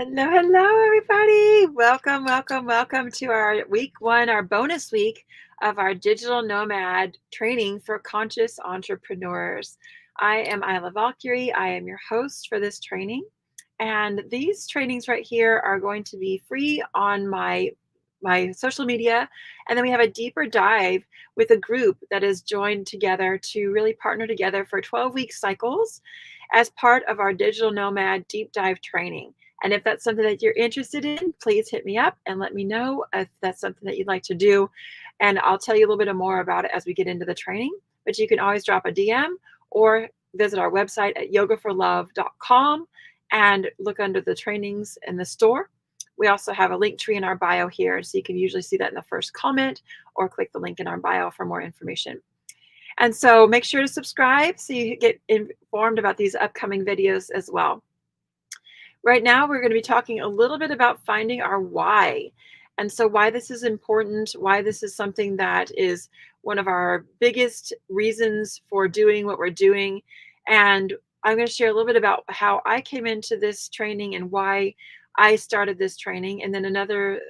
Hello, hello, everybody. Welcome, welcome, welcome to our week one, our bonus week of our Digital Nomad Training for Conscious Entrepreneurs. I am Isla Valkyrie. I am your host for this training. And these trainings right here are going to be free on my social media. And then we have a deeper dive with a group that is joined together to really partner together for 12-week cycles as part of our Digital Nomad Deep Dive Training. And if that's something that you're interested in, please hit me up and let me know if that's something that you'd like to do. And I'll tell you a little bit more about it as we get into the training. But you can always drop a DM or visit our website at yogaforlove.com and look under the trainings in the store. We also have a link tree in our bio here, so you can usually see that in the first comment or click the link in our bio for more information. And so make sure to subscribe so you get informed about these upcoming videos as well. Right now, we're going to be talking a little bit about finding our why. And so why this is important, why this is something that is one of our biggest reasons for doing what we're doing. And I'm going to share a little bit about how I came into this training and why I started this training. And then another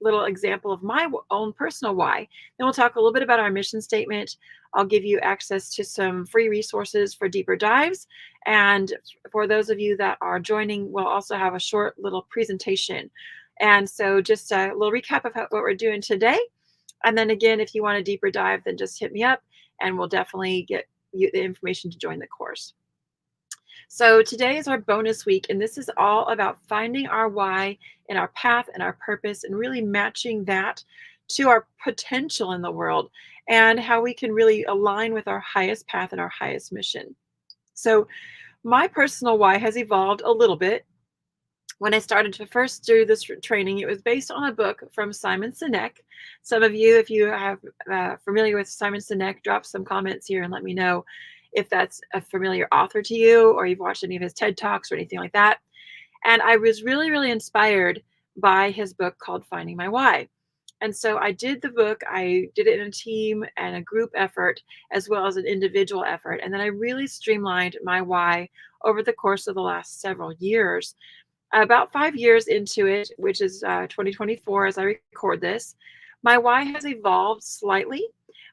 little example of my own personal why. Then we'll talk a little bit about our mission statement. I'll give you access to some free resources for deeper dives. And for those of you that are joining, we'll also have a short little presentation. And so just a little recap of what we're doing today. And then again, if you want a deeper dive, then just hit me up and we'll definitely get you the information to join the course. So today is our bonus week, and this is all about finding our why and our path and our purpose and really matching that to our potential in the world and how we can really align with our highest path and our highest mission. So my personal why has evolved a little bit. When I started to first do this training, it was based on a book from Simon Sinek. Some of you, if you have familiar with Simon Sinek, drop some comments here and let me know if that's a familiar author to you or you've watched any of his TED Talks or anything like that. And I was really, really inspired by his book called Finding My Why. And so I did the book, I did it in a team and a group effort, as well as an individual effort. And then I really streamlined my why over the course of the last several years. About 5 years into it, which is 2024 as I record this, my why has evolved slightly,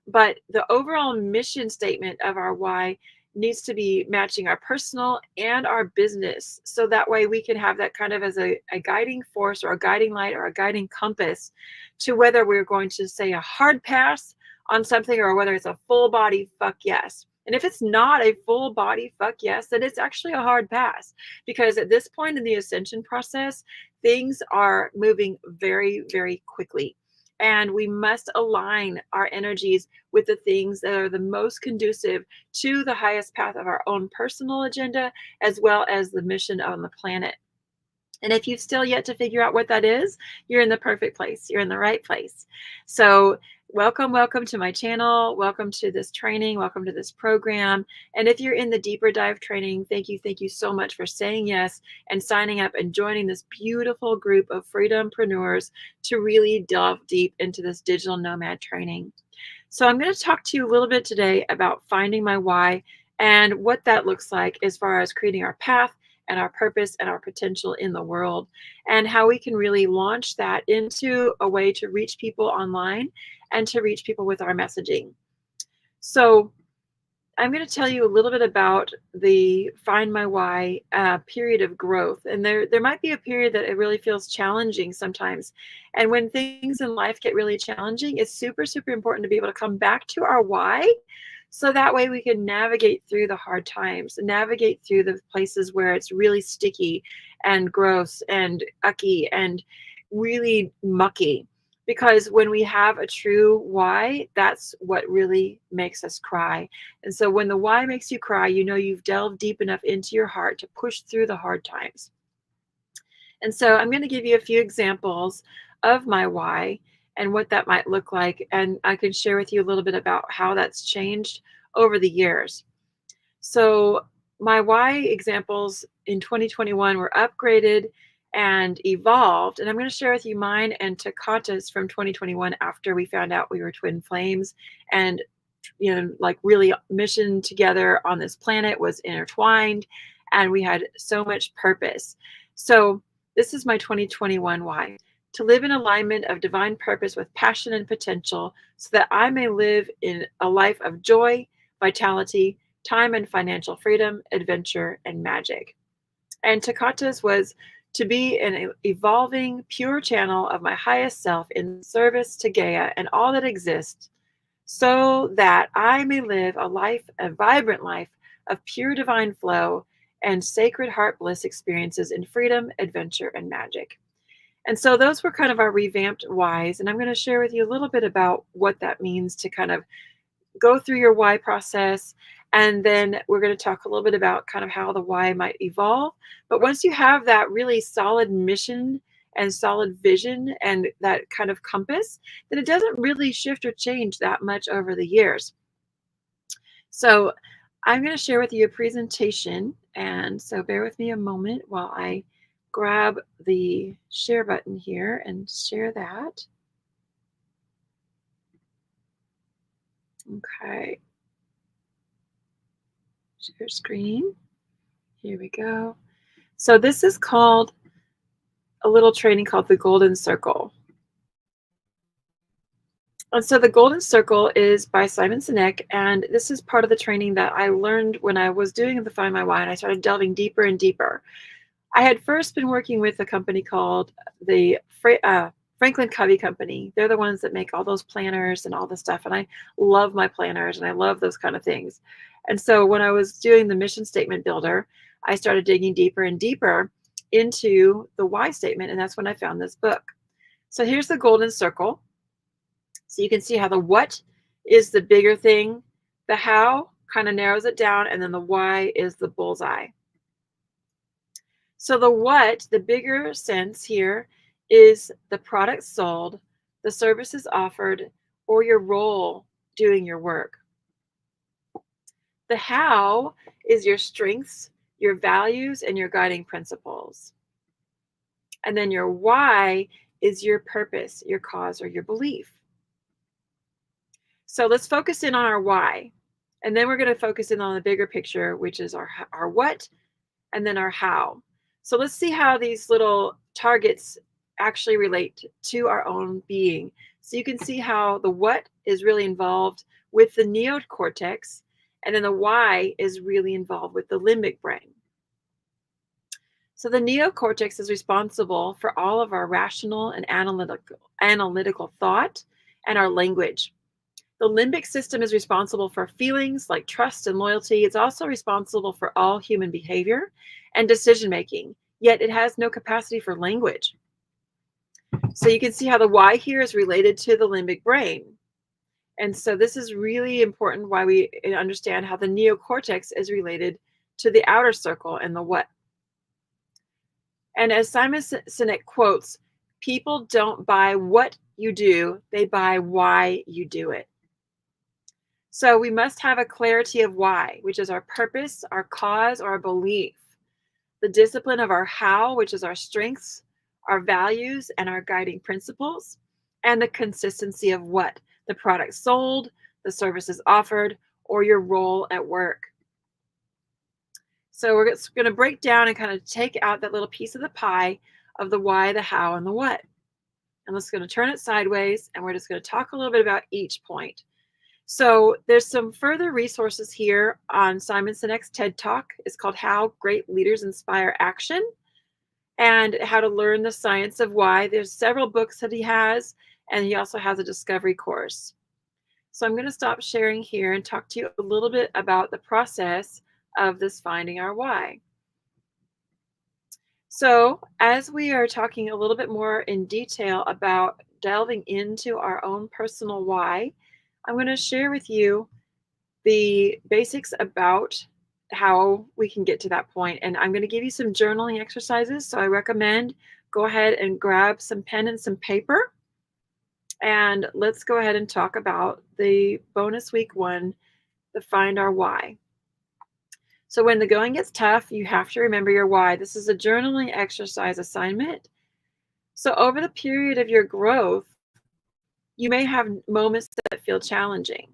but the overall mission statement of our why needs to be matching our personal and our business. So that way we can have that kind of as a guiding force or a guiding light or a guiding compass to whether we're going to say a hard pass on something or whether it's a full body fuck yes. And if it's not a full body fuck yes, then it's actually a hard pass, because at this point in the ascension process, things are moving very, very quickly. And we must align our energies with the things that are the most conducive to the highest path of our own personal agenda, as well as the mission on the planet. And if you've still yet to figure out what that is, you're in the perfect place. You're in the right place. So welcome, welcome to my channel. Welcome to this training. Welcome to this program. And if you're in the deeper dive training, thank you so much for saying yes and signing up and joining this beautiful group of freedompreneurs to really delve deep into this digital nomad training. So I'm going to talk to you a little bit today about finding my why and what that looks like as far as creating our path and our purpose and our potential in the world, and how we can really launch that into a way to reach people online and to reach people with our messaging. So I'm going to tell you a little bit about the Find My Why period of growth. And there might be a period that it really feels challenging sometimes. And when things in life get really challenging, it's super, super important to be able to come back to our why. So that way we can navigate through the hard times, navigate through the places where it's really sticky and gross and ucky and really mucky. Because when we have a true why, that's what really makes us cry. And so when the why makes you cry, you know you've delved deep enough into your heart to push through the hard times. And so I'm going to give you a few examples of my why and what that might look like. And I can share with you a little bit about how that's changed over the years. So my why examples in 2021 were upgraded and evolved. And I'm going to share with you mine and Takata's from 2021 after we found out we were twin flames and, you know, like really mission together on this planet was intertwined and we had so much purpose. So This is my 2021 why: to live in alignment of divine purpose with passion and potential, so that I may live in a life of joy, vitality, time and financial freedom, adventure, and magic. And Takata's was to be an evolving, pure channel of my highest self in service to Gaia and all that exists, so that I may live a vibrant life of pure divine flow and sacred heart bliss experiences in freedom, adventure, and magic. And so those were kind of our revamped whys. And I'm going to share with you a little bit about what that means to kind of go through your why process. And then we're going to talk a little bit about kind of how the why might evolve. But once you have that really solid mission and solid vision and that kind of compass, then it doesn't really shift or change that much over the years. So I'm going to share with you a presentation. And so bear with me a moment while I grab the share button here and share that. Okay. Share screen. Here we go. So this is called a little training called the Golden Circle. And so the Golden Circle is by Simon Sinek, and this is part of the training that I learned when I was doing the Find My Why, and I started delving deeper and deeper. I had first been working with a company called the Franklin Covey Company. They're the ones that make all those planners and all this stuff, and I love my planners, and I love those kind of things. And so when I was doing the mission statement builder, I started digging deeper and deeper into the why statement, and that's when I found this book. So here's the Golden Circle. So you can see how the what is the bigger thing, the how kind of narrows it down, and then the why is the bullseye. So the what, the bigger sense here, is the product sold, the services offered, or your role doing your work. The how is your strengths, your values, and your guiding principles. And then your why is your purpose, your cause, or your belief. So let's focus in on our why. And then we're going to focus in on the bigger picture, which is our what, and then our how. So let's see how these little targets actually relate to our own being. So you can see how the what is really involved with the neocortex, and then the why is really involved with the limbic brain. So the neocortex is responsible for all of our rational and analytical thought and our language. The limbic system is responsible for feelings like trust and loyalty. It's also responsible for all human behavior and decision making, yet it has no capacity for language. So you can see how the why here is related to the limbic brain. And so this is really important why we understand how the neocortex is related to the outer circle and the what. And as Simon Sinek quotes, people don't buy what you do, they buy why you do it. So we must have a clarity of why, which is our purpose, our cause, our belief. The discipline of our how, which is our strengths, our values, and our guiding principles. And the consistency of what? The product sold, the services offered, or your role at work. So we're going to break down and kind of take out that little piece of the pie of the why, the how, and the what. And let's going to turn it sideways, and we're just going to talk a little bit about each point. So there's some further resources here on Simon Sinek's TED Talk. It's called How Great Leaders Inspire Action, and how to learn the science of why. There's several books that he has, and he also has a discovery course. So I'm going to stop sharing here and talk to you a little bit about the process of this finding our why. So as we are talking a little bit more in detail about delving into our own personal why, I'm going to share with you the basics about how we can get to that point. And I'm going to give you some journaling exercises. So I recommend go ahead and grab some pen and some paper. And let's go ahead and talk about the bonus week one, the find our why. So when the going gets tough, you have to remember your why. This is a journaling exercise assignment. So over the period of your growth, you may have moments that feel challenging.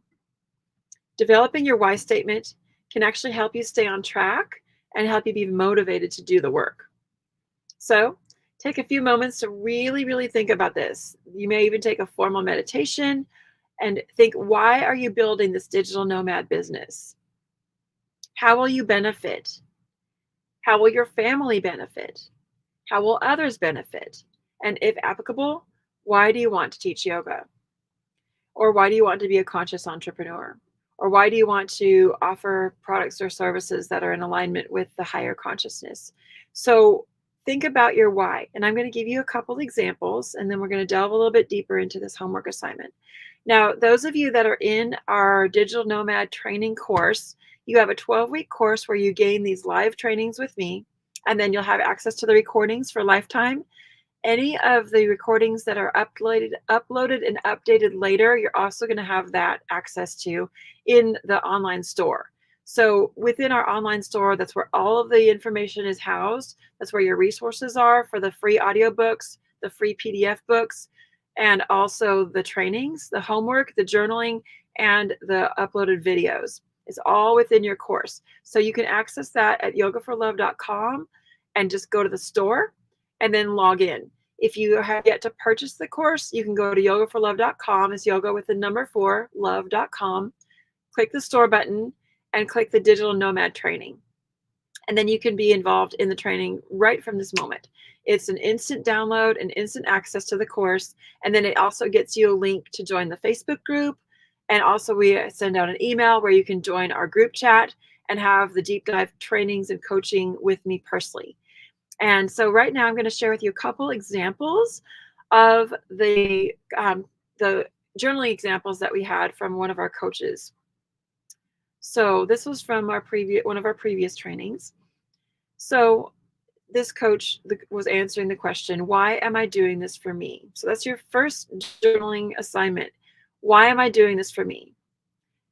Developing your why statement can actually help you stay on track and help you be motivated to do the work. So Take a few moments to really, really think about this. You may even take a formal meditation and think, why are you building this digital nomad business? How will you benefit? How will your family benefit? How will others benefit? And if applicable, why do you want to teach yoga? Or why do you want to be a conscious entrepreneur? Or why do you want to offer products or services that are in alignment with the higher consciousness? So think about your why. And I'm going to give you a couple examples, and then we're going to delve a little bit deeper into this homework assignment. Now, those of you that are in our Digital Nomad Training course, you have a 12-week course where you gain these live trainings with me, and then you'll have access to the recordings for lifetime. Any of the recordings that are uploaded and updated later, you're also going to have that access to in the online store. So within our online store, that's where all of the information is housed. That's where your resources are for the free audiobooks, the free PDF books, and also the trainings, the homework, the journaling, and the uploaded videos. It's all within your course. So you can access that at yogaforlove.com and just go to the store and then log in. If you have yet to purchase the course, you can go to yogaforlove.com. It's yoga with the number 4, love.com. Click the store button and click the Digital Nomad Training. And then you can be involved in the training right from this moment. It's an instant download and instant access to the course. And then it also gets you a link to join the Facebook group. And also we send out an email where you can join our group chat and have the deep dive trainings and coaching with me personally. And so right now I'm going to share with you a couple examples of the journaling examples that we had from one of our coaches. So this was from one of our previous trainings. So this coach was answering the question, why am I doing this for me? So that's your first journaling assignment. Why am I doing this for me?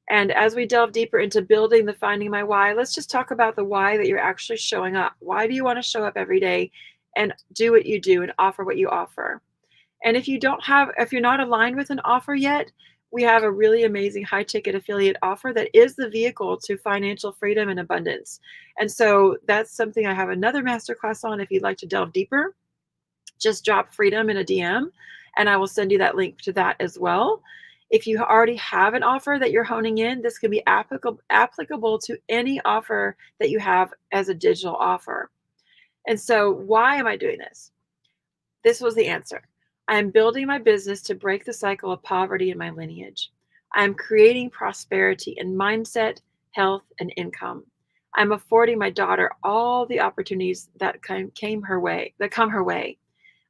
And as we delve deeper into building the finding my why, let's just talk about the why that you're actually showing up. Why do you want to show up every day and do what you do and offer what you offer? And if you're not aligned with an offer yet, we have a really amazing high ticket affiliate offer that is the vehicle to financial freedom and abundance. And so that's something I have another masterclass on. If you'd like to delve deeper, just drop freedom in a DM and I will send you that link to that as well. If you already have an offer that you're honing in, this can be applicable to any offer that you have as a digital offer. And so why am I doing this? This was the answer. I am building my business to break the cycle of poverty in my lineage. I am creating prosperity in mindset, health, and income. I'm affording my daughter all the opportunities that come her way.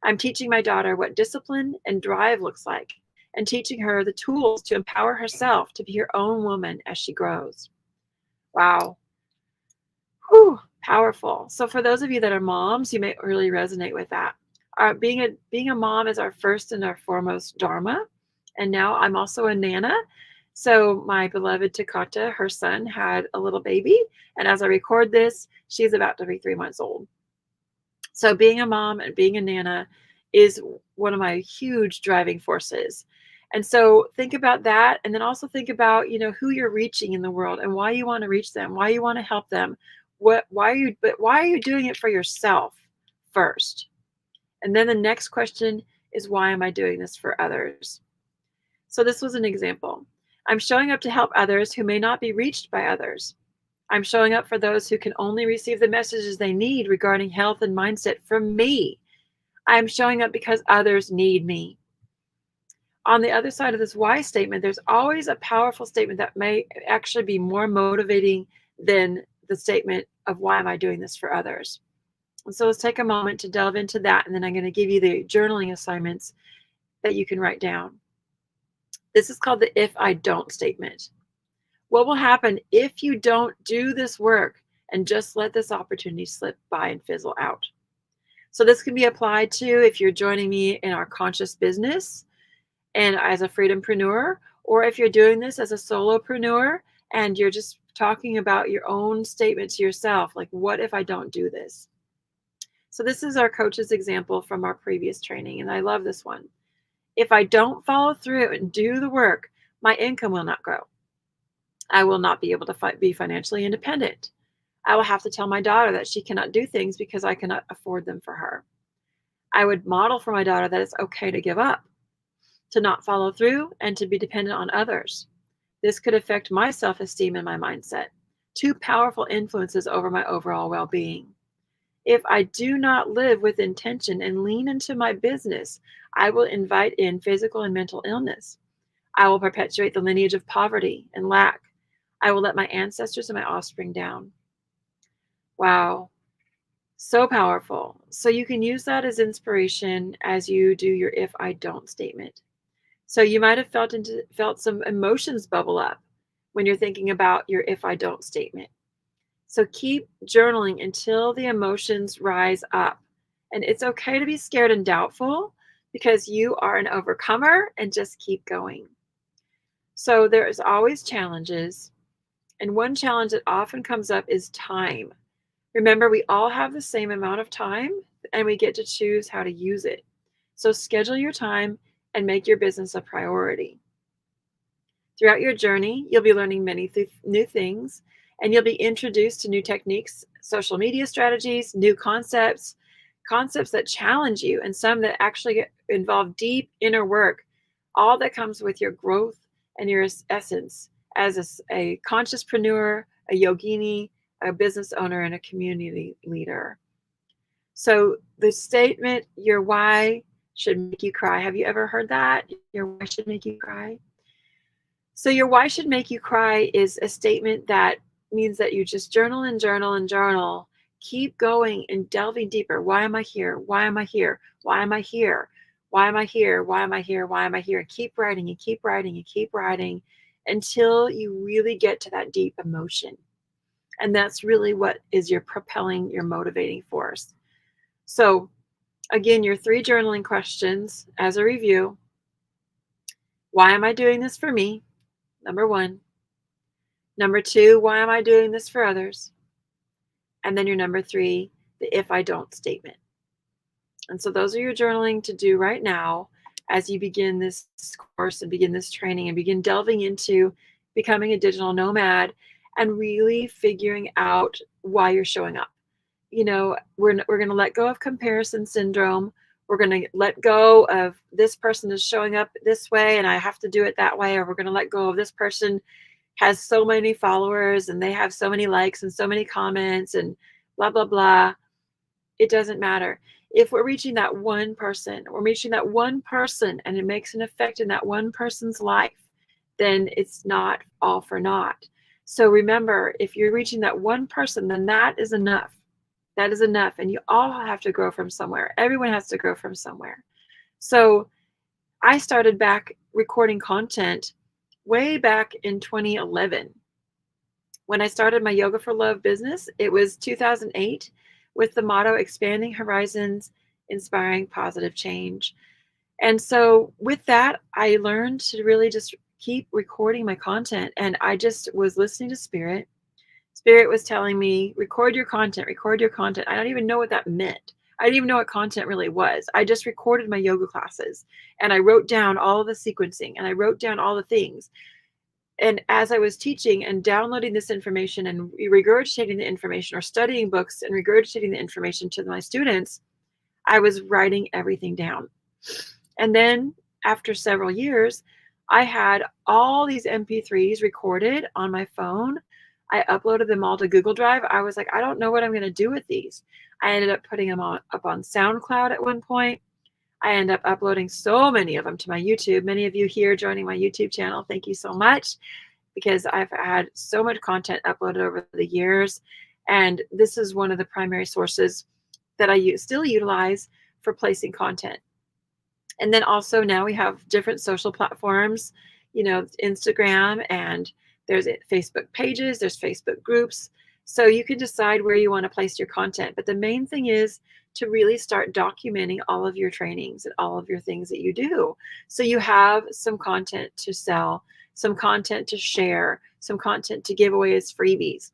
I'm teaching my daughter what discipline and drive looks like and teaching her the tools to empower herself to be her own woman as she grows. Wow. Whew, powerful. So for those of you that are moms, you may really resonate with that. Being a mom is our first and our foremost dharma. And now I'm also a nana. So my beloved Takata, her son, had a little baby. And as I record this, she's about to be 3 months old. So being a mom and being a nana is one of my huge driving forces. And so think about that. And then also think about, who you're reaching in the world and why you want to reach them, why you want to help them. Why are you doing it for yourself first? And then the next question is, why am I doing this for others? So this was an example. I'm showing up to help others who may not be reached by others. I'm showing up for those who can only receive the messages they need regarding health and mindset from me. I'm showing up because others need me. On the other side of this why statement, there's always a powerful statement that may actually be more motivating than the statement of why am I doing this for others. And so let's take a moment to delve into that, and then I'm going to give you the journaling assignments that you can write down. This is called the if I don't statement. What will happen if you don't do this work and just let this opportunity slip by and fizzle out? So this can be applied to if you're joining me in our conscious business and as a freedompreneur, or if you're doing this as a solopreneur and you're just talking about your own statement to yourself, like, what if I don't do this? So this is our coach's example from our previous training, and I love this one. If I don't follow through and do the work, my income will not grow. I will not be able to be financially independent. I will have to tell my daughter that she cannot do things because I cannot afford them for her. I would model for my daughter that it's okay to give up, to not follow through, and to be dependent on others. This could affect my self esteem and my mindset, two powerful influences over my overall well being. If I do not live with intention and lean into my business, I will invite in physical and mental illness. I will perpetuate the lineage of poverty and lack. I will let my ancestors and my offspring down. Wow, so powerful. So you can use that as inspiration as you do your if I don't statement. So you might have felt some emotions bubble up when you're thinking about your if I don't statement. So keep journaling until the emotions rise up. And it's okay to be scared and doubtful because you are an overcomer, and just keep going. So there is always challenges. And one challenge that often comes up is time. Remember, we all have the same amount of time and we get to choose how to use it. So schedule your time and make your business a priority. Throughout your journey, you'll be learning many new things, and you'll be introduced to new techniques, social media strategies, new concepts that challenge you, and some that actually involve deep inner work, all that comes with your growth and your essence as a consciouspreneur, a yogini, a business owner, and a community leader. So the statement, your why should make you cry. Have you ever heard that? Your why should make you cry? So your why should make you cry is a statement that means that you just journal and journal and journal. Keep going and delving deeper. Why am I here? Why am I here? Why am I here? Why am I here? Why am I here? Why am I here? And keep writing and keep writing and keep writing until you really get to that deep emotion. And that's really what is your propelling, your motivating force. So again, your 3 journaling questions as a review. Why am I doing this for me? Number 1. Number 2, why am I doing this for others? And then your number 3, the if I don't statement. And so those are your journaling to do right now as you begin this course and begin this training and begin delving into becoming a digital nomad and really figuring out why you're showing up. You know, we're going to let go of comparison syndrome. We're going to let go of this person is showing up this way and I have to do it that way. Or we're going to let go of this person has so many followers and they have so many likes and so many comments and blah, blah, blah. It doesn't matter. If we're reaching that one person, and it makes an effect in that one person's life, then it's not all for naught. So remember, if you're reaching that one person, then that is enough. That is enough. And you all have to grow from somewhere. Everyone has to grow from somewhere. So I started back recording content way back in 2011. When I started my Yoga for Love business, it was 2008 with the motto Expanding Horizons, Inspiring Positive Change. And so with that, I learned to really just keep recording my content. And I just was listening to Spirit. Spirit was telling me, record your content, record your content. I don't even know what that meant. I didn't even know what content really was. I just recorded my yoga classes and I wrote down all of the sequencing and I wrote down all the things. And as I was teaching and downloading this information and regurgitating the information or studying books and regurgitating the information to my students, I was writing everything down. And then after several years, I had all these MP3s recorded on my phone. I uploaded them all to Google Drive. I was like, I don't know what I'm going to do with these. I ended up putting them up on SoundCloud at one point. I ended up uploading so many of them to my YouTube. Many of you here joining my YouTube channel, thank you so much, because I've had so much content uploaded over the years. And this is one of the primary sources that I still utilize for placing content. And then also now we have different social platforms, you know, Instagram, and there's Facebook pages, there's Facebook groups. So you can decide where you want to place your content. But the main thing is to really start documenting all of your trainings and all of your things that you do. So you have some content to sell, some content to share, some content to give away as freebies.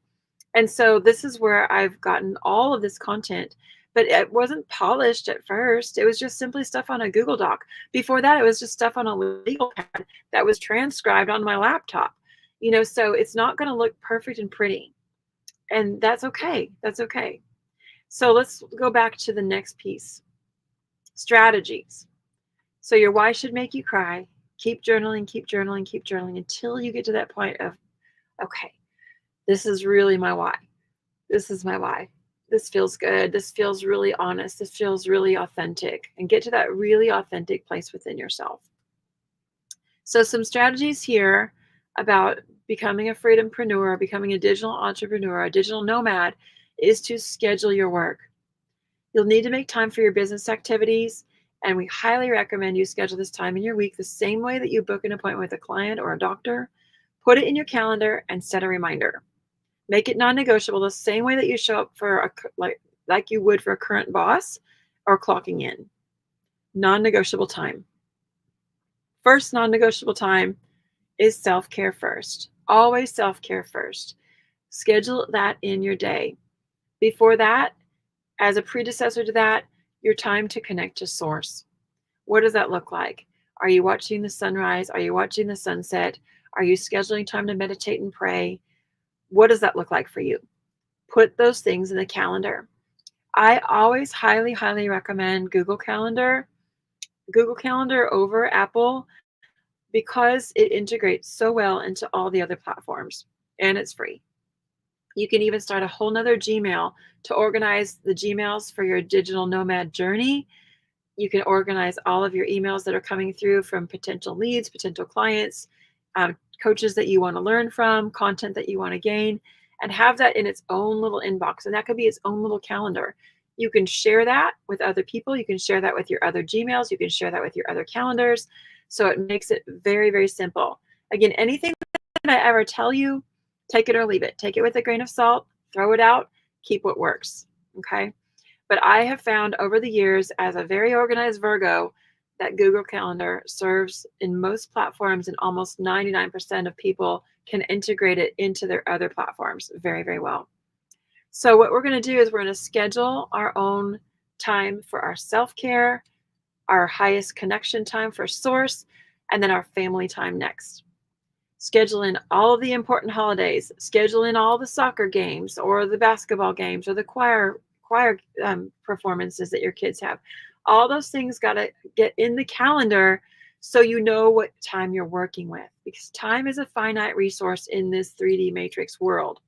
And so this is where I've gotten all of this content, but it wasn't polished at first. It was just simply stuff on a Google Doc. Before that, it was just stuff on a legal pad that was transcribed on my laptop. You know, so it's not going to look perfect and pretty. And that's okay. That's okay. So let's go back to the next piece. Strategies. So your why should make you cry. Keep journaling, keep journaling, keep journaling until you get to that point of, okay, this is really my why. This is my why. This feels good. This feels really honest. This feels really authentic. And get to that really authentic place within yourself. So some strategies here about becoming a freedompreneur, becoming a digital entrepreneur, a digital nomad, is to schedule your work. You'll need to make time for your business activities, and we highly recommend you schedule this time in your week the same way that you book an appointment with a client or a doctor. Put it in your calendar and set a reminder. Make it non-negotiable the same way that you show up for like you would for a current boss or clocking in. Non-negotiable time. First non-negotiable time is self-care first. Always self-care first. Schedule that in your day. Before that, as a predecessor to that, your time to connect to source. What does that look like? Are you watching the sunrise? Are you watching the sunset? Are you scheduling time to meditate and pray? What does that look like for you? Put those things in the calendar. I always highly, highly recommend Google Calendar over Apple because it integrates so well into all the other platforms and it's free. You can even start a whole nother Gmail to organize the Gmails for your digital nomad journey. You can organize all of your emails that are coming through from potential leads, potential clients, coaches that you want to learn from, content that you want to gain, and have that in its own little inbox. And that could be its own little calendar. You can share that with other people. You can share that with your other Gmails. You can share that with your other calendars. So it makes it very, very simple. Again, anything that I ever tell you, take it or leave it. Take it with a grain of salt, throw it out, keep what works. Okay. But I have found over the years as a very organized Virgo that Google Calendar serves in most platforms, and almost 99% of people can integrate it into their other platforms very, very well. So what we're going to do is we're going to schedule our own time for our self-care, our highest connection time for source, and then our family time next. Schedule in all of the important holidays, schedule in all the soccer games or the basketball games or the choir performances that your kids have. All those things got to get in the calendar so you know what time you're working with, because time is a finite resource in this 3D matrix world.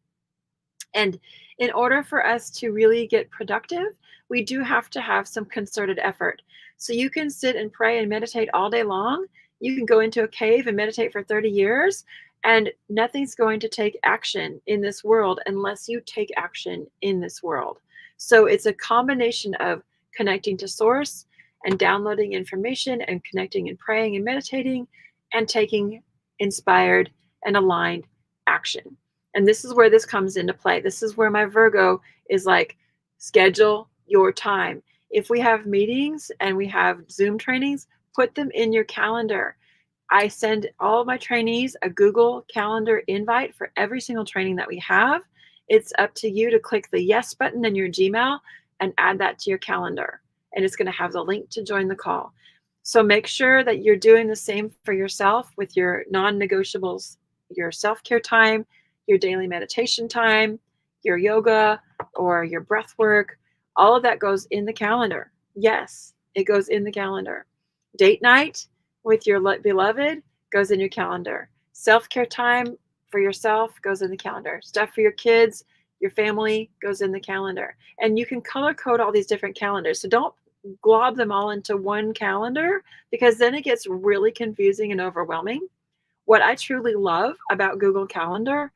And in order for us to really get productive, we do have to have some concerted effort. So you can sit and pray and meditate all day long. You can go into a cave and meditate for 30 years, and nothing's going to take action in this world unless you take action in this world. So it's a combination of connecting to source and downloading information and connecting and praying and meditating and taking inspired and aligned action. And this is where this comes into play. This is where my Virgo is like, schedule your time. If we have meetings and we have Zoom trainings, put them in your calendar. I send all of my trainees a Google Calendar invite for every single training that we have. It's up to you to click the yes button in your Gmail and add that to your calendar. And it's going to have the link to join the call. So make sure that you're doing the same for yourself with your non-negotiables, your self-care time, your daily meditation time, your yoga, or your breath work. All of that goes in the calendar. Yes, it goes in the calendar. Date night with your beloved goes in your calendar. Self-care time for yourself goes in the calendar. Stuff for your kids, your family goes in the calendar. And you can color code all these different calendars. So don't glob them all into one calendar, because then it gets really confusing and overwhelming. What I truly love about Google Calendar,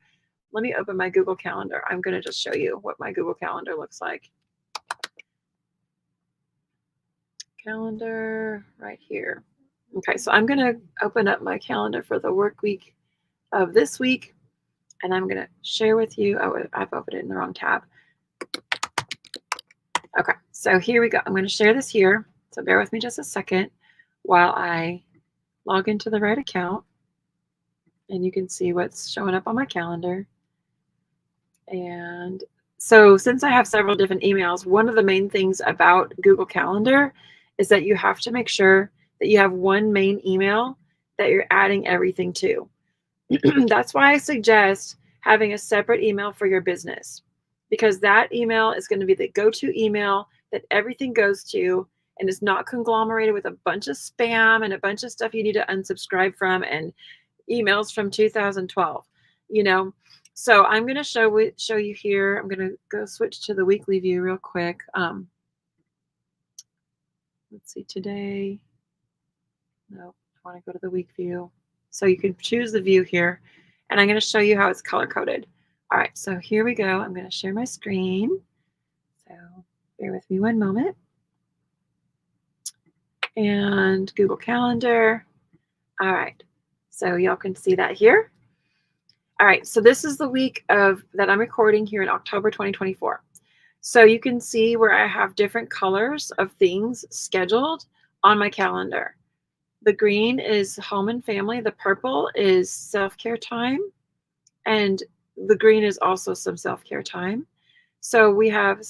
let me open my Google Calendar. I'm going to just show you what my Google Calendar looks like. Calendar right here. Okay, so I'm going to open up my calendar for the work week of this week, and I'm going to share with you. Oh, I've opened it in the wrong tab. Okay, so here we go. I'm going to share this here. So bear with me just a second while I log into the right account, and you can see what's showing up on my calendar. And so since I have several different emails, one of the main things about Google Calendar is that you have to make sure that you have one main email that you're adding everything to. That's why I suggest having a separate email for your business, because that email is going to be the go-to email that everything goes to, and it's not conglomerated with a bunch of spam and a bunch of stuff you need to unsubscribe from and emails from 2012, you know. So I'm going to show you here. I'm going to go switch to the weekly view real quick. Let's see today. No, I want to go to the week view. So you can choose the view here, and I'm going to show you how it's color coded. All right, so here we go. I'm going to share my screen. So bear with me one moment. And Google Calendar. All right, so y'all can see that here. All right, so this is the week that I'm recording here in October 2024. So you can see where I have different colors of things scheduled on my calendar. The green is home and family. The purple is self-care time. And the green is also some self-care time. So we have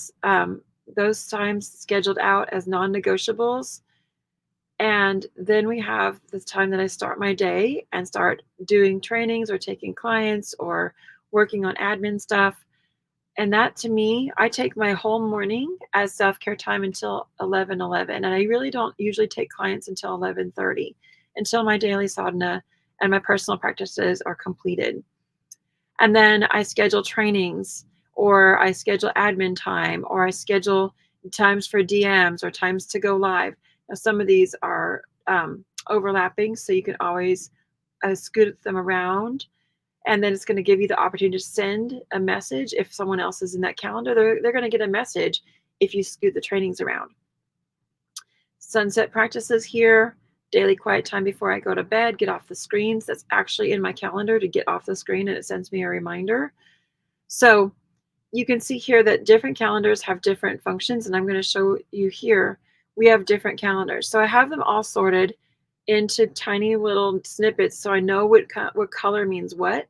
those times scheduled out as non-negotiables. And then we have the time that I start my day and start doing trainings or taking clients or working on admin stuff. And that, to me, I take my whole morning as self-care time until 11:11. And I really don't usually take clients until 11:30, until my daily sadhana and my personal practices are completed. And then I schedule trainings, or I schedule admin time, or I schedule times for DMs or times to go live. Now, some of these are overlapping, so you can always scoot them around. And then it's going to give you the opportunity to send a message. If someone else is in that calendar, they're going to get a message if you scoot the trainings around. Sunset practices here, daily quiet time before I go to bed, get off the screens. That's actually in my calendar to get off the screen, and it sends me a reminder. So you can see here that different calendars have different functions, and I'm going to show you here. We have different calendars. So I have them all sorted into tiny little snippets so I know what color means what.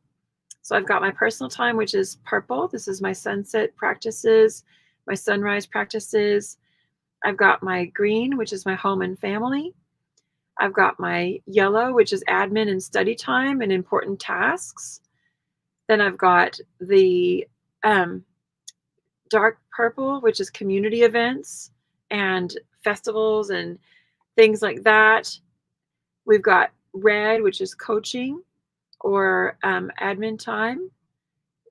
So I've got my personal time, which is purple. This is my sunset practices, my sunrise practices. I've got my green, which is my home and family. I've got my yellow, which is admin and study time and important tasks. Then I've got the dark purple, which is community events and festivals and things like that. We've got red, which is coaching or admin time.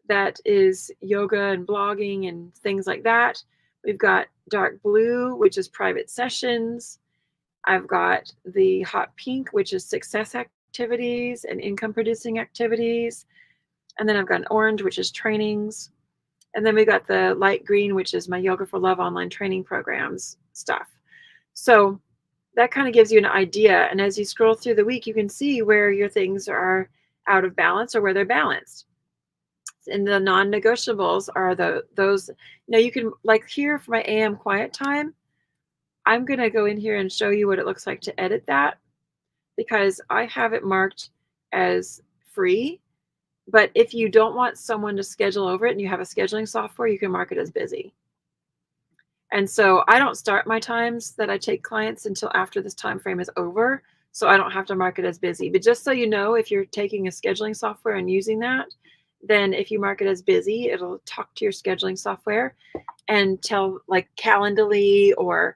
That is yoga and blogging and things like that. We've got dark blue, which is private sessions. I've got the hot pink, which is success activities and income producing activities. And then I've got an orange, which is trainings. And then we got the light green, which is my Yoga for Love online training programs stuff. So that kind of gives you an idea. And as you scroll through the week, you can see where your things are out of balance or where they're balanced. And the non-negotiables are those, you can, like here for my AM quiet time, I'm going to go in here and show you what it looks like to edit that, because I have it marked as free. But if you don't want someone to schedule over it and you have a scheduling software, you can mark it as busy. And so I don't start my times that I take clients until after this time frame is over, so I don't have to mark it as busy. But just so you know, if you're taking a scheduling software and using that, then if you mark it as busy, it'll talk to your scheduling software and tell, like Calendly or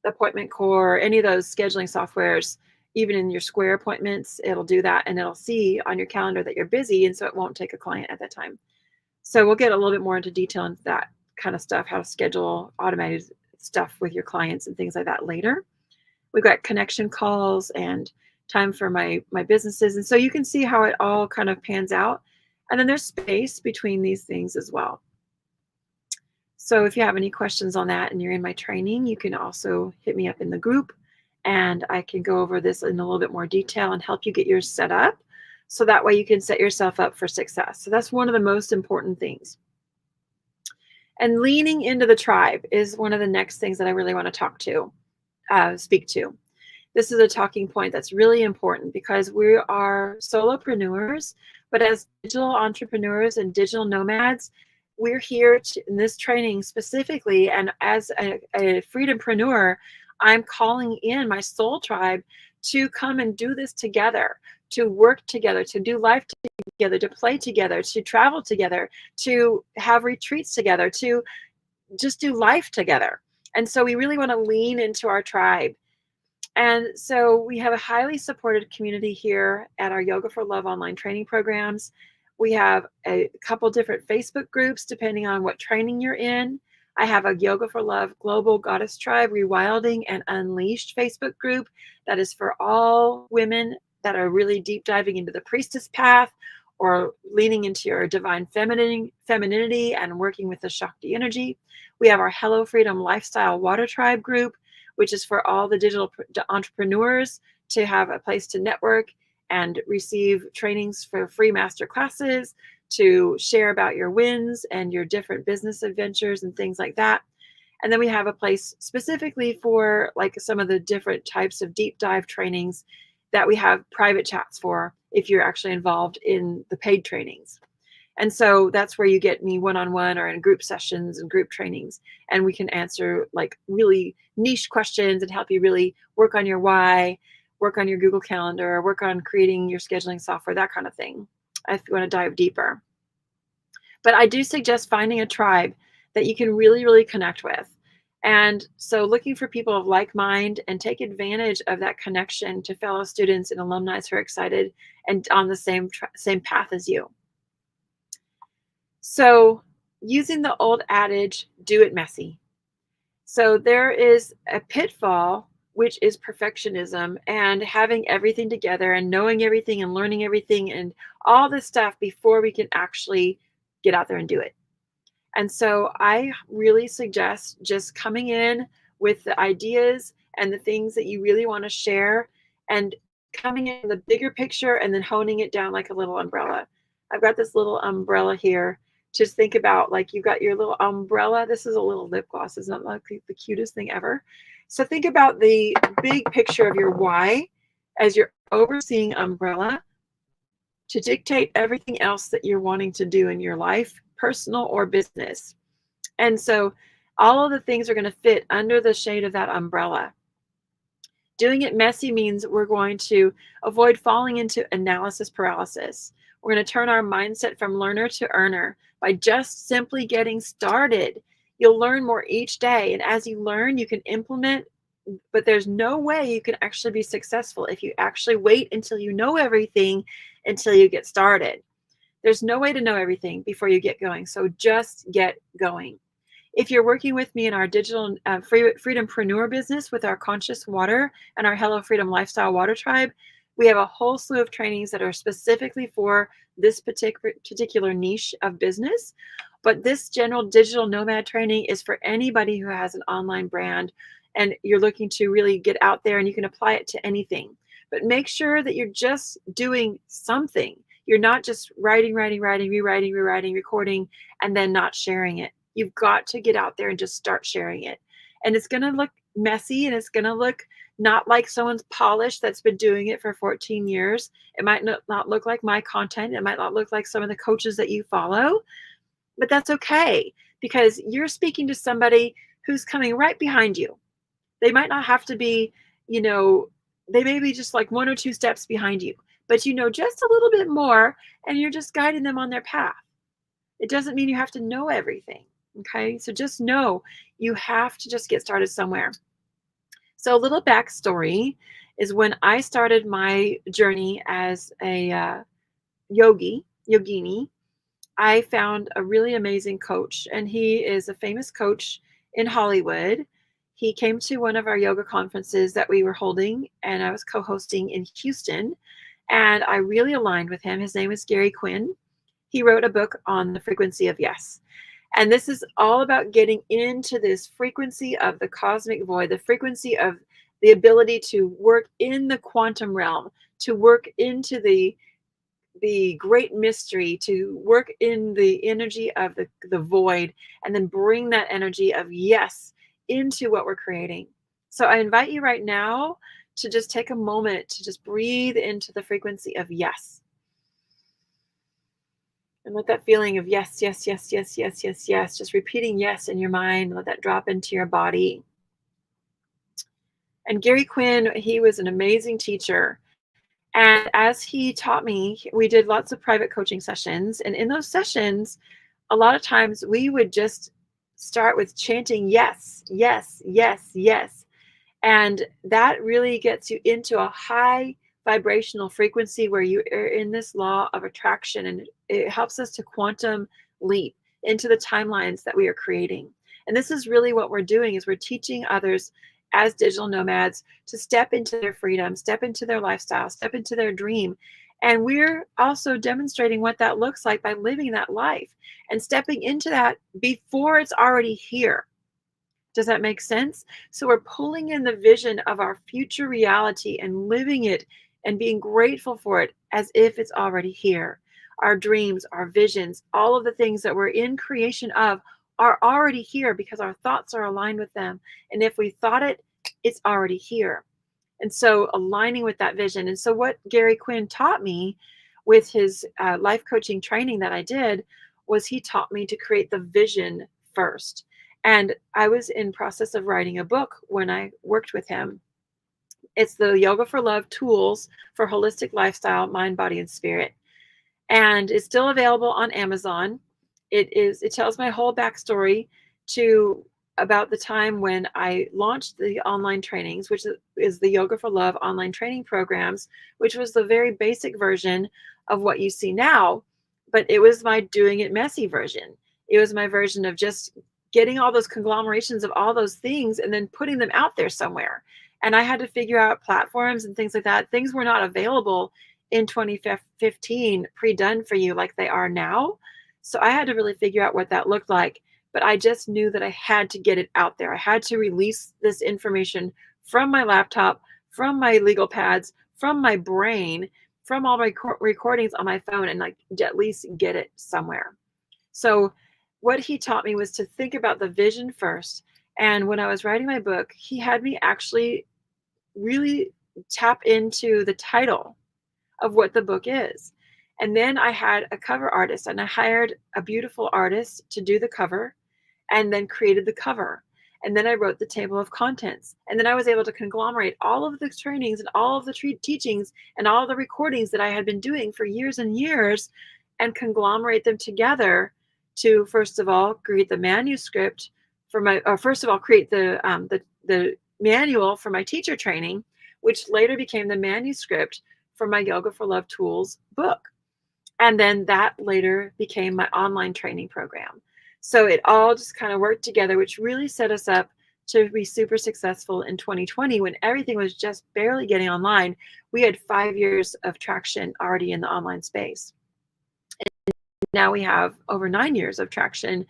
Appointment Core, any of those scheduling softwares, even in your Square appointments, it'll do that, and it'll see on your calendar that you're busy, and so it won't take a client at that time. So we'll get a little bit more into detail into that kind of stuff, how to schedule automated stuff with your clients and things like that later. We've got connection calls and time for my businesses. And so you can see how it all kind of pans out. And then there's space between these things as well. So if you have any questions on that and you're in my training, you can also hit me up in the group, and I can go over this in a little bit more detail and help you get yours set up. So that way you can set yourself up for success. So that's one of the most important things. And leaning into the tribe is one of the next things that I really want to speak to. This is a talking point that's really important because we are solopreneurs, but as digital entrepreneurs and digital nomads, we're here in this training specifically. And as a freedompreneur, I'm calling in my soul tribe to come and do this together, to work together, to do life together, to play together, to travel together, to have retreats together, to just do life together. And so we really want to lean into our tribe. And so we have a highly supported community here at our Yoga for Love online training programs. We have a couple different Facebook groups depending on what training you're in. I have a Yoga for Love Global Goddess Tribe Rewilding and Unleashed Facebook group that is for all women that are really deep diving into the priestess path or leaning into your divine femininity and working with the Shakti energy. We have our Hello Freedom Lifestyle Water Tribe group, which is for all the digital entrepreneurs to have a place to network and receive trainings for free master classes, to share about your wins and your different business adventures and things like that. And then we have a place specifically for like some of the different types of deep dive trainings that we have private chats for if you're actually involved in the paid trainings. And so that's where you get me one-on-one or in group sessions and group trainings. And we can answer like really niche questions and help you really work on your why, work on your Google Calendar, work on creating your scheduling software, that kind of thing, if you want to dive deeper. But I do suggest finding a tribe that you can really, really connect with. And so looking for people of like mind and take advantage of that connection to fellow students and alumni who are excited and on the same path as you. So using the old adage, do it messy. So there is a pitfall, which is perfectionism and having everything together and knowing everything and learning everything and all this stuff before we can actually get out there and do it. And so I really suggest just coming in with the ideas and the things that you really want to share and coming in the bigger picture and then honing it down like a little umbrella. I've got this little umbrella here. Just think about like you've got your little umbrella. This is a little lip gloss. It's not like the cutest thing ever. So think about the big picture of your why as your overseeing umbrella to dictate everything else that you're wanting to do in your life, personal or business. And so all of the things are going to fit under the shade of that umbrella. Doing it messy means we're going to avoid falling into analysis paralysis. We're going to turn our mindset from learner to earner by just simply getting started. You'll learn more each day. And as you learn, you can implement, but there's no way you can actually be successful if you actually wait until you know everything until you get started. There's no way to know everything before you get going. So just get going. If you're working with me in our digital freedompreneur business with our Conscious Water and our Hello Freedom Lifestyle Water Tribe, we have a whole slew of trainings that are specifically for this particular niche of business. But this general digital nomad training is for anybody who has an online brand and you're looking to really get out there, and you can apply it to anything. But make sure that you're just doing something. You're not just writing, rewriting, recording, and then not sharing it. You've got to get out there and just start sharing it. And it's going to look messy and it's going to look not like someone's polished that's been doing it for 14 years. It might not look like my content. It might not look like some of the coaches that you follow, but that's okay because you're speaking to somebody who's coming right behind you. They might not have to be, they may be just like one or two steps behind you, but you know just a little bit more and you're just guiding them on their path. It doesn't mean you have to know everything. Okay, so just know you have to just get started somewhere. So a little backstory is when I started my journey as a yogini, I found a really amazing coach, and he is a famous coach in Hollywood. He came to one of our yoga conferences that we were holding, and I was co-hosting in Houston, and I really aligned with him. His name is Gary Quinn. He wrote a book on the frequency of yes. And this is all about getting into this frequency of the cosmic void, the frequency of the ability to work in the quantum realm, to work into the great mystery, to work in the energy of the void, and then bring that energy of yes into what we're creating. So I invite you right now to just take a moment to just breathe into the frequency of yes. And let that feeling of yes, yes, yes, yes, yes, yes, yes, just repeating yes in your mind, let that drop into your body. And Gary Quinn, he was an amazing teacher. And as he taught me, we did lots of private coaching sessions. And in those sessions, a lot of times we would just start with chanting yes, yes, yes, yes. And that really gets you into a high vibrational frequency where you are in this law of attraction, and it helps us to quantum leap into the timelines that we are creating. And this is really what we're doing, is we're teaching others as digital nomads to step into their freedom, step into their lifestyle, step into their dream. And we're also demonstrating what that looks like by living that life and stepping into that before it's already here. Does that make sense? So we're pulling in the vision of our future reality and living it and being grateful for it as if it's already here. Our dreams, our visions, all of the things that we're in creation of are already here because our thoughts are aligned with them. And if we thought it, it's already here. And so aligning with that vision. And so what Gary Quinn taught me with his life coaching training that I did was he taught me to create the vision first. And I was in process of writing a book when I worked with him. It's the Yoga for Love tools for holistic lifestyle, mind, body, and spirit. And it's still available on Amazon. It tells my whole backstory to about the time when I launched the online trainings, which is the Yoga for Love online training programs, which was the very basic version of what you see now, but it was my doing it messy version. It was my version of just getting all those conglomerations of all those things and then putting them out there somewhere. And I had to figure out platforms and things like that. Things were not available in 2015 pre-done for you like they are now. So I had to really figure out what that looked like. But I just knew that I had to get it out there. I had to release this information from my laptop, from my legal pads, from my brain, from all my recordings on my phone, and like at least get it somewhere. So what he taught me was to think about the vision first. And when I was writing my book, he had me actually really tap into the title of what the book is. And then I had a cover artist, and I hired a beautiful artist to do the cover and then created the cover. And then I wrote the table of contents. And then I was able to conglomerate all of the trainings and all of the teachings and all of the recordings that I had been doing for years and years and conglomerate them together to, first of all, create the manuscript for my, or first of all, create the manual for my teacher training, which later became the manuscript for my Yoga for Love Tools book. And then that later became my online training program. So it all just kind of worked together, which really set us up to be super successful in 2020 when everything was just barely getting online. We had 5 years of traction already in the online space. And now we have over 9 years of traction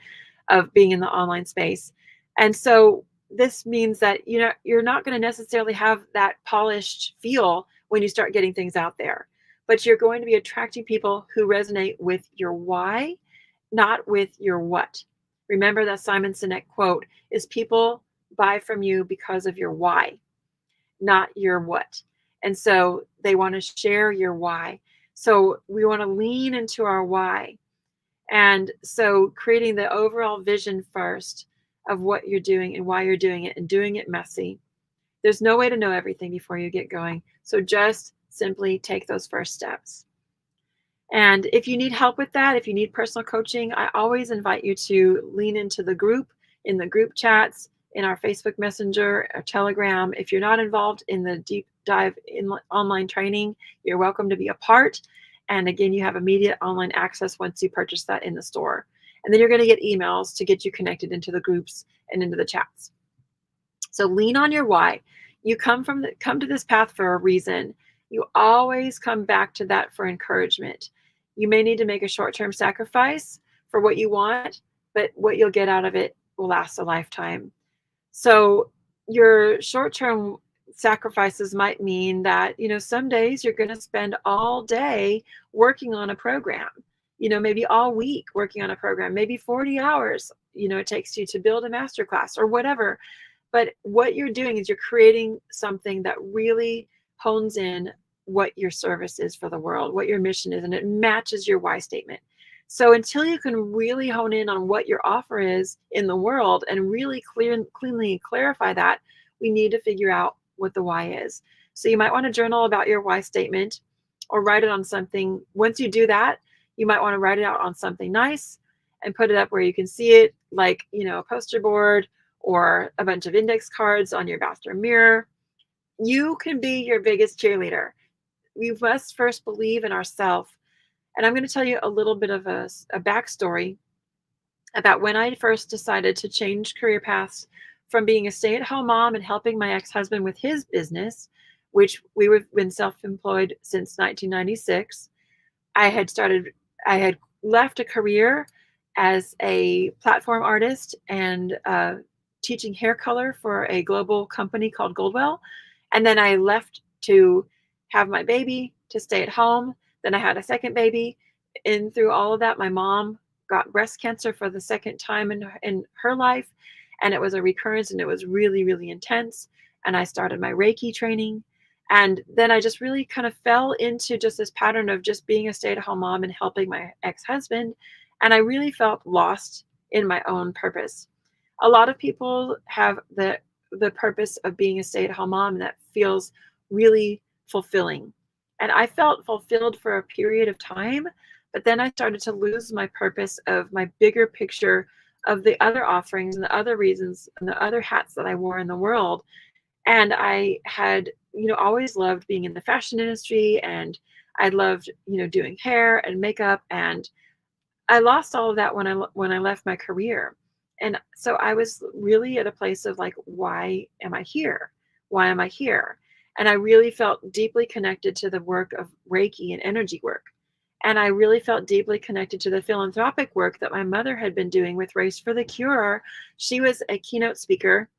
of being in the online space. And so this means that you're not going to necessarily have that polished feel when you start getting things out there, but you're going to be attracting people who resonate with your why, not with your what. Remember that Simon Sinek quote is people buy from you because of your why, not your what. And so they want to share your why. So we want to lean into our why. And so creating the overall vision first of what you're doing and why you're doing it and doing it messy. There's no way to know everything before you get going. So just simply take those first steps. And if you need help with that, if you need personal coaching, I always invite you to lean into the group, in the group chats, in our Facebook Messenger, or Telegram. If you're not involved in the deep dive in online training, you're welcome to be a part. And again, you have immediate online access once you purchase that in the store. And then you're going to get emails to get you connected into the groups and into the chats. So lean on your why. You come to this path for a reason. You always come back to that for encouragement. You may need to make a short-term sacrifice for what you want, but what you'll get out of it will last a lifetime. So your short-term sacrifices might mean that, some days you're going to spend all day working on a program, maybe all week working on a program, maybe 40 hours, it takes you to build a masterclass or whatever. But what you're doing is you're creating something that really hones in what your service is for the world, what your mission is, and it matches your why statement. So until you can really hone in on what your offer is in the world and really cleanly clarify that, we need to figure out what the why is. So you might want to journal about your why statement or write it on something. Once you do that, you might want to write it out on something nice and put it up where you can see it, like, a poster board or a bunch of index cards on your bathroom mirror. You can be your biggest cheerleader. We must first believe in ourselves. And I'm going to tell you a little bit of a backstory about when I first decided to change career paths from being a stay-at-home mom and helping my ex-husband with his business, which we've been self-employed since 1996. I had started, I had left a career as a platform artist and teaching hair color for a global company called Goldwell. And then I left to have my baby, to stay at home. Then I had a second baby. And through all of that, my mom got breast cancer for the second time in her life. And it was a recurrence and it was really, really intense. And I started my Reiki training. And then I just really kind of fell into just this pattern of just being a stay-at-home mom and helping my ex-husband. And I really felt lost in my own purpose. A lot of people have the purpose of being a stay-at-home mom that feels really fulfilling. And I felt fulfilled for a period of time, but then I started to lose my purpose of my bigger picture of the other offerings and the other reasons and the other hats that I wore in the world. And I had, always loved being in the fashion industry, and I loved, doing hair and makeup, and I lost all of that when I left my career. And so I was really at a place of like, why am I here? Why am I here? And I really felt deeply connected to the work of Reiki and energy work. And I really felt deeply connected to the philanthropic work that my mother had been doing with Race for the Cure. She was a keynote speaker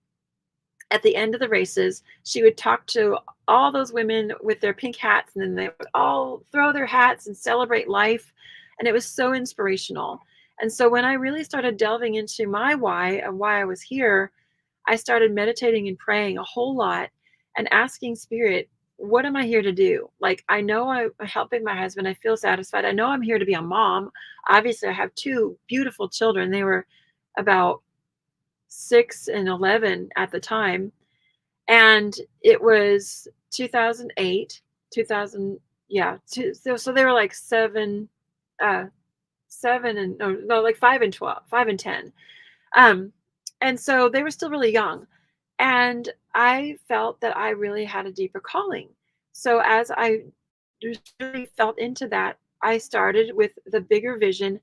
at the end of the races. She would talk to all those women with their pink hats, and then they would all throw their hats and celebrate life. And it was so inspirational. And so when I really started delving into my why and why I was here, I started meditating and praying a whole lot and asking Spirit, what am I here to do? Like, I know I'm helping my husband. I feel satisfied. I know I'm here to be a mom. Obviously, I have two beautiful children. They were about 6 and 11 at the time. And it was 2008, 2000, yeah. So they were like uh, 7 and no, like 5 and 12, 5 and 10. Um, and so they were still really young. And I felt that I really had a deeper calling. So as I just really felt into that, I started with the bigger vision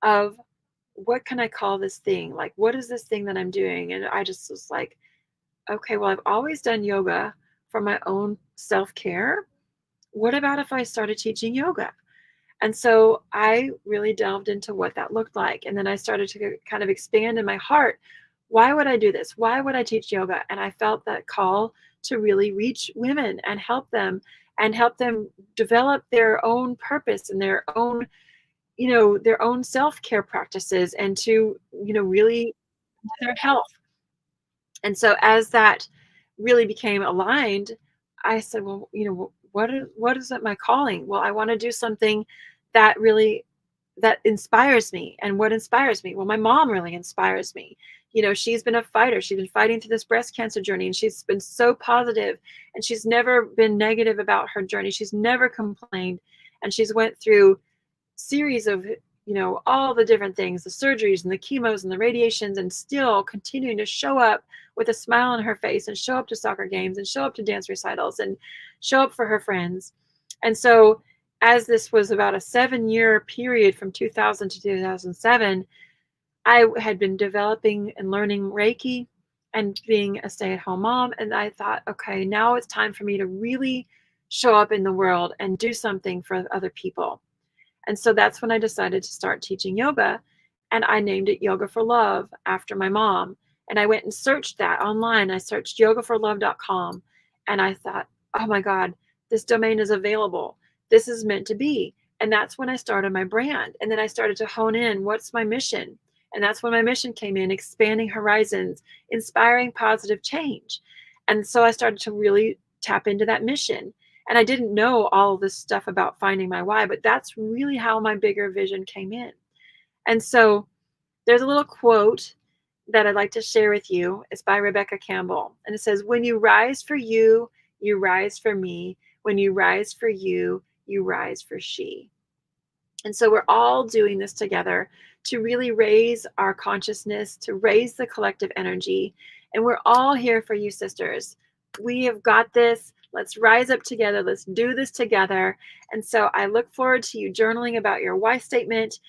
of what can I call this thing? Like, what is this thing that I'm doing? And I just was like, okay, well, I've always done yoga for my own self-care. What about if I started teaching yoga? And so I really delved into what that looked like. And then I started to kind of expand in my heart. Why would I do this? Why would I teach yoga? And I felt that call to really reach women and help them develop their own purpose and their own self-care practices and to, really their health. And so as that really became aligned, I said, well, what is it my calling? Well, I want to do something that really that inspires me. And what inspires me? Well, my mom really inspires me. She's been a fighter. She's been fighting through this breast cancer journey, and she's been so positive, and she's never been negative about her journey. She's never complained, and she's went through series of all the different things, the surgeries and the chemos and the radiations, and still continuing to show up with a smile on her face and show up to soccer games and show up to dance recitals and show up for her friends. And so as this was about a 7-year period from 2000 to 2007, I had been developing and learning Reiki and being a stay-at-home mom. And I thought, okay, now it's time for me to really show up in the world and do something for other people. And so that's when I decided to start teaching yoga, and I named it Yoga for Love after my mom. And I went and searched that online. I searched yogaforlove.com, and I thought, oh my God, this domain is available. This is meant to be. And that's when I started my brand. And then I started to hone in, what's my mission? And that's when my mission came in, expanding horizons, inspiring positive change. And so I started to really tap into that mission. And I didn't know all of this stuff about finding my why, but that's really how my bigger vision came in. And so there's a little quote that I'd like to share with you. It's by Rebecca Campbell. And it says, when you rise for you, you rise for me. When you rise for you, you rise for she. And so we're all doing this together to really raise our consciousness, to raise the collective energy. And we're all here for you, sisters. We have got this. Let's rise up together. Let's do this together. And so I look forward to you journaling about your why statement.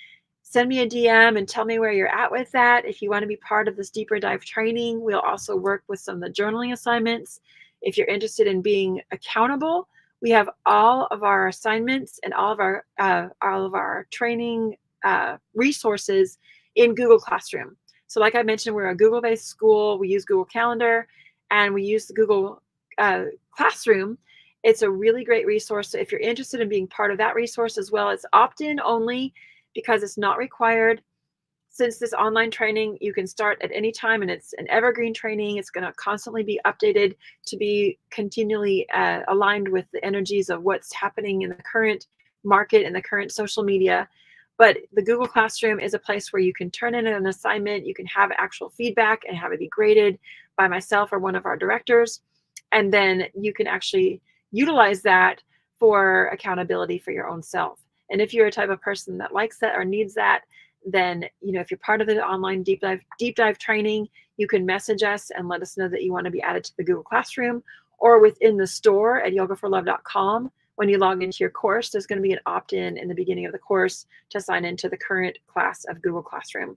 Send me a DM and tell me where you're at with that. If you want to be part of this deeper dive training, we'll also work with some of the journaling assignments. If you're interested in being accountable, we have all of our assignments and all of our training resources in Google Classroom. So like I mentioned, we're a Google-based school. We use Google Calendar and we use the Google Classroom. It's a really great resource. So if you're interested in being part of that resource as well, it's opt-in only because it's not required. Since this online training, you can start at any time, and it's an evergreen training. It's going to constantly be updated to be continually aligned with the energies of what's happening in the current market and the current social media. But the Google Classroom is a place where you can turn in an assignment, you can have actual feedback and have it be graded by myself or one of our directors. And then you can actually utilize that for accountability for your own self. And if you're a type of person that likes that or needs that, then, if you're part of the online deep dive training, you can message us and let us know that you want to be added to the Google Classroom, or within the store at yogaforlove.com. When you log into your course, there's going to be an opt-in in the beginning of the course to sign into the current class of Google Classroom.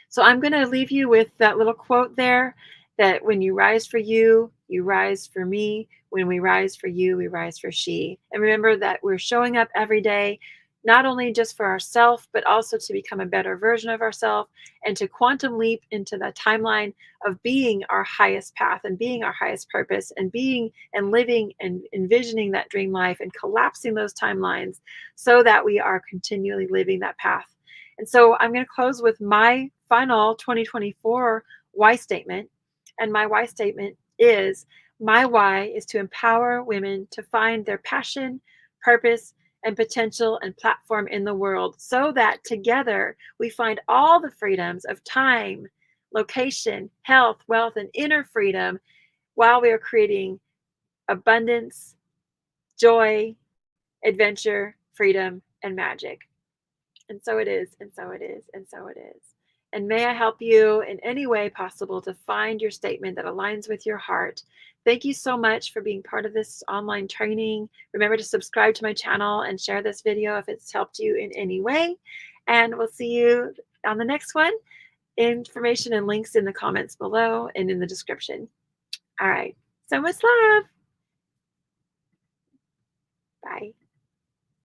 So I'm going to leave you with that little quote there, that when you rise for you, you rise for me. When we rise for you, we rise for she. And remember that we're showing up every day, not only just for ourselves, but also to become a better version of ourselves and to quantum leap into the timeline of being our highest path and being our highest purpose and being and living and envisioning that dream life and collapsing those timelines so that we are continually living that path. And so I'm going to close with my final 2024 why statement. And my why statement is, my why is to empower women to find their passion, purpose, and potential and platform in the world so that together we find all the freedoms of time, location, health, wealth, and inner freedom while we are creating abundance, joy, adventure, freedom, and magic. And so it is, and so it is, and so it is. And may I help you in any way possible to find your statement that aligns with your heart. Thank you so much for being part of this online training. Remember to subscribe to my channel and share this video if it's helped you in any way. And we'll see you on the next one. Information and links in the comments below and in the description. All right. So much love. Bye.